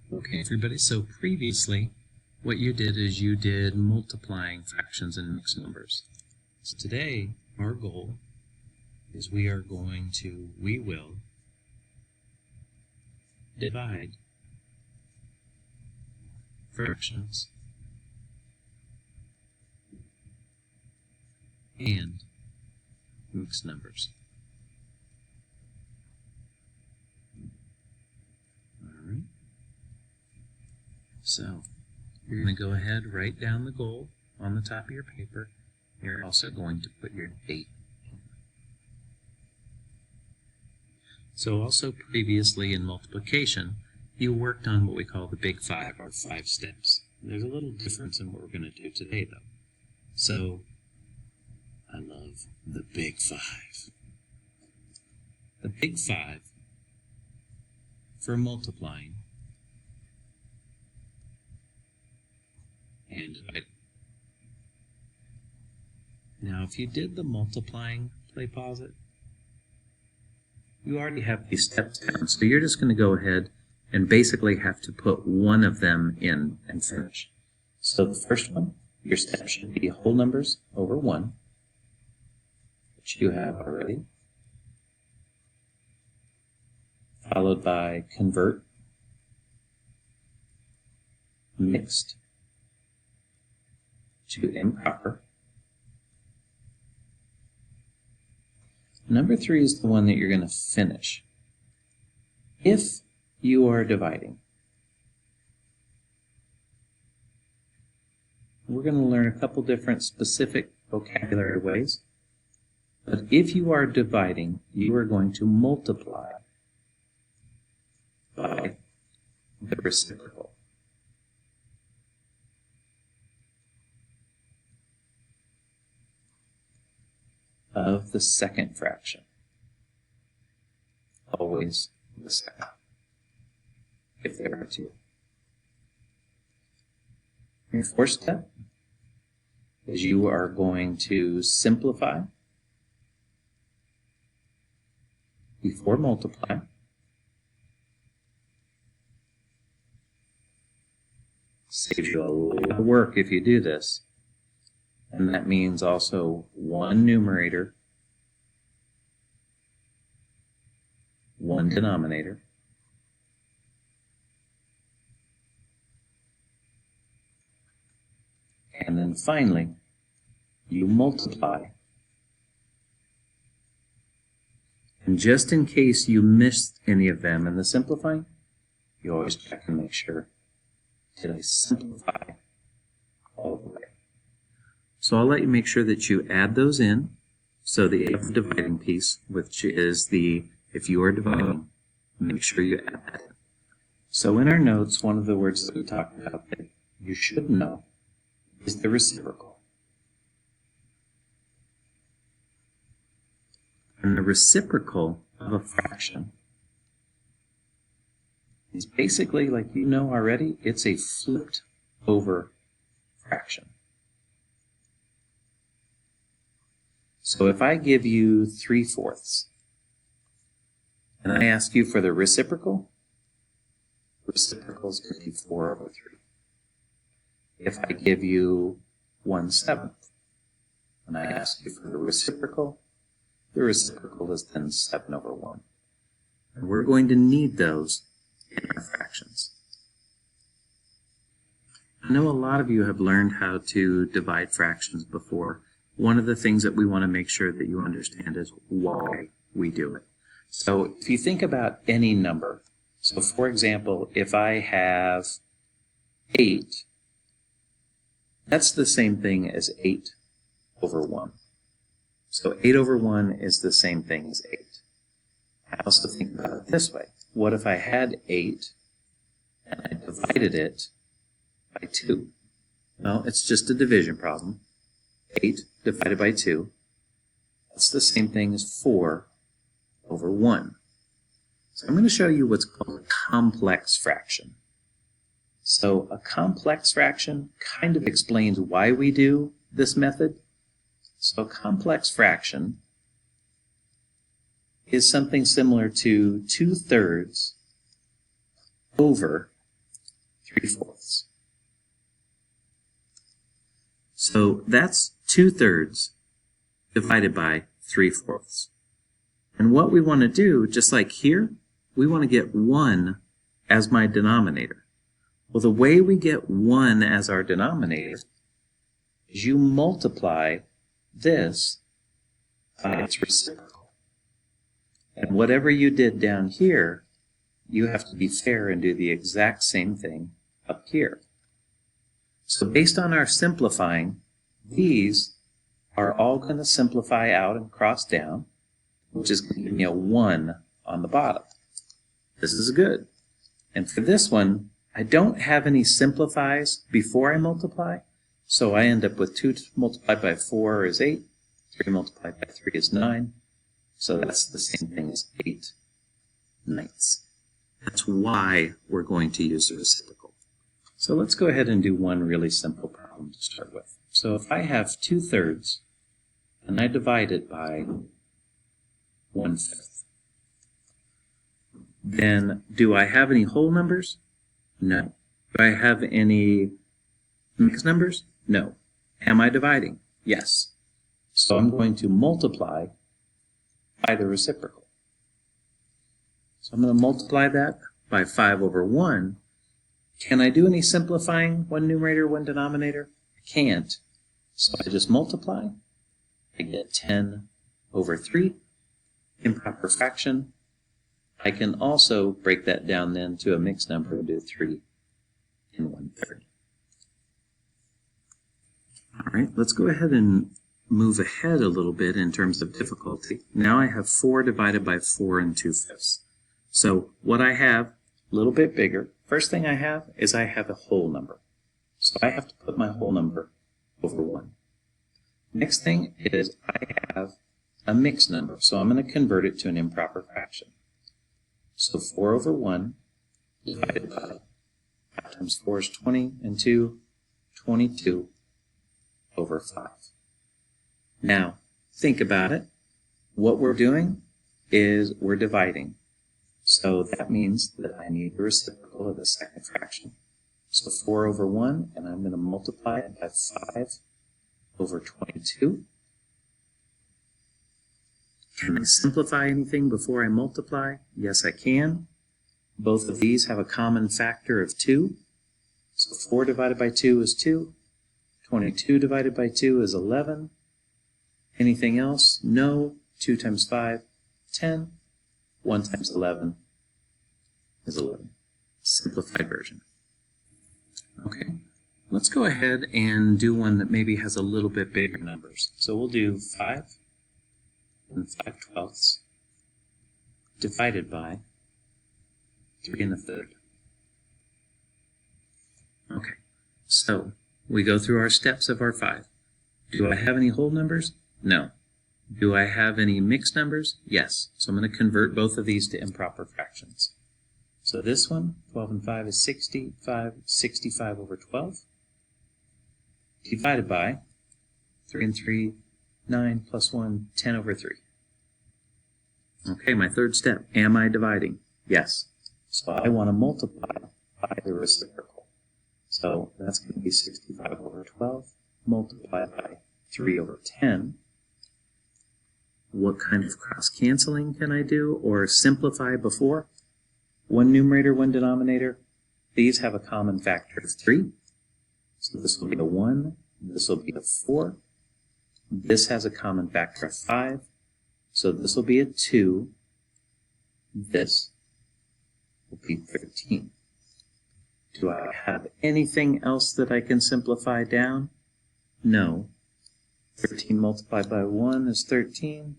Okay, everybody, so previously what you did is you did multiplying fractions and mixed numbers. So today our goal is we will divide fractions and mixed numbers. Alright. So you're going to go ahead, write down the goal on the top of your paper. You're also going to put your date. So also previously in multiplication, you worked on what we call the big five, or 5 steps. There's a little difference in what we're going to do today, though. So, I love the big 5. The big 5 for multiplying and dividing. Now, if you did the multiplying, pause it. You already have these steps down, so you're just going to go ahead and basically have to put one of them in and finish. So the first one, your step should be whole numbers over 1, which you have already, followed by convert mixed to improper. Number 3 is the one that you're going to finish. If you are dividing, we're going to learn a couple different specific vocabulary ways, but if you are dividing, you are going to multiply by the reciprocal of the second fraction. Always the second, if there are 2. Your fourth step is you are going to simplify before multiply. Saves you a lot of work if you do this. And that means also one numerator, one denominator, and then finally, you multiply. And just in case you missed any of them in the simplifying, you always check and make sure, did I simplify all the way? So I'll let you make sure that you add those in. So the dividing piece, which is the, if you are dividing, make sure you add that in. So in our notes, one of the words that we talked about that you should know is the reciprocal. And the reciprocal of a fraction is basically, like you know already, it's a flipped over fraction. So if I give you 3/4 and I ask you for the reciprocal is going to be 4/3. If I give you 1/7 and I ask you for the reciprocal is then 7/1. And we're going to need those in our fractions. I know a lot of you have learned how to divide fractions before. One of the things that we want to make sure that you understand is why we do it. So if you think about any number, so for example, if I have 8, that's the same thing as 8/1. So 8/1 is the same thing as 8. I also think about it this way. What if I had 8 and I divided it by 2? Well, it's just a division problem. 8 divided by 2, that's the same thing as 4/1. So I'm going to show you what's called a complex fraction. So a complex fraction kind of explains why we do this method. So a complex fraction is something similar to 2/3 over 3/4. So that's 2/3 divided by 3/4. And what we want to do, just like here, we want to get 1 as my denominator. Well, the way we get 1 as our denominator is you multiply this by its reciprocal. And whatever you did down here, you have to be fair and do the exact same thing up here. So based on our simplifying, these are all going to simplify out and cross down, which is going to give me a 1 on the bottom. This is good. And for this one, I don't have any simplifies before I multiply, so I end up with 2 multiplied by 4 is 8, 3 multiplied by 3 is 9, so that's the same thing as 8/9. That's why we're going to use the reciprocal. So let's go ahead and do one really simple problem to start with. So if I have 2/3 and I divide it by 1/5, then do I have any whole numbers? No. Do I have any mixed numbers? No. Am I dividing? Yes. So I'm going to multiply by the reciprocal. So I'm going to multiply that by 5/1. Can I do any simplifying? One numerator, one denominator? I can't. So I just multiply. I get 10/3. Improper fraction. I can also break that down then to a mixed number and do 3 1/3. All right, let's go ahead and move ahead a little bit in terms of difficulty. Now I have 4 divided by 4 2/5. So what I have, a little bit bigger, first thing I have is I have a whole number. So I have to put my whole number over 1. Next thing is I have a mixed number, so I'm going to convert it to an improper fraction. So 4/1 divided by 5 times 4 is 20, and 2, 22/5. Now, think about it. What we're doing is we're dividing. So that means that I need the reciprocal of the second fraction. So 4/1, and I'm going to multiply it by 5/22. Can I simplify anything before I multiply? Yes, I can. Both of these have a common factor of 2. So 4 divided by 2 is 2. 22 divided by 2 is 11. Anything else? No. 2 times 5, 10. 1 times 11 is 11. Simplified version. Okay, let's go ahead and do one that maybe has a little bit bigger numbers. So we'll do 5 5/12 divided by 3 1/3. Okay, so we go through our steps of our 5. Do I have any whole numbers? No. Do I have any mixed numbers? Yes. So I'm going to convert both of these to improper fractions. So this one, 12 and 5 is 65/12, divided by 3 and 3, 9 plus 1, 10/3. Okay, my third step. Am I dividing? Yes. So I want to multiply by the reciprocal. So that's going to be 65/12 multiplied by 3/10. What kind of cross-canceling can I do or simplify before? One numerator, one denominator. These have a common factor of 3. So this will be a 1. This will be a 4. This has a common factor of 5. So this will be a 2. This will be 13. Do I have anything else that I can simplify down? No. 13 multiplied by 1 is 13.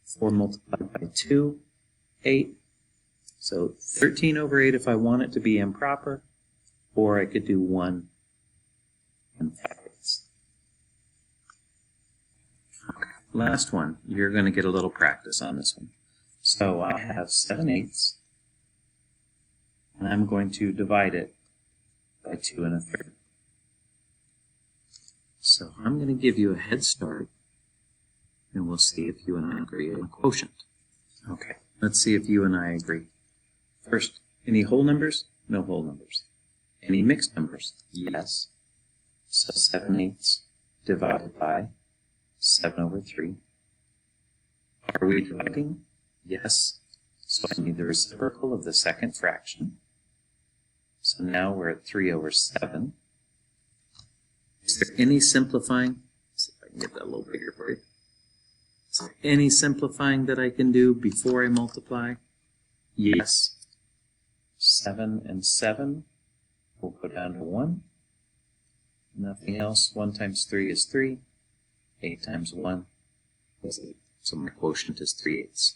4 multiplied by 2, 8. So 13/8 if I want it to be improper, or I could do 1 5/8. Okay, last one. You're going to get a little practice on this one. So I have 7/8, and I'm going to divide it by 2 1/3. So I'm going to give you a head start, and we'll see if you and I agree on a quotient. Okay, let's see if you and I agree. First, any whole numbers? No whole numbers. Any mixed numbers? Yes. So 7/8 divided by 7 over 3. Are we dividing? Yes. So I need the reciprocal of the second fraction. So now we're at 3 over 7. Is there any simplifying? Let's see if I can get that a little bigger for you. Is there any simplifying that I can do before I multiply? Yes. 7 and 7 will go down to 1. Nothing else. 1 times 3 is 3. 8 times 1 is 8. So my quotient is 3/8.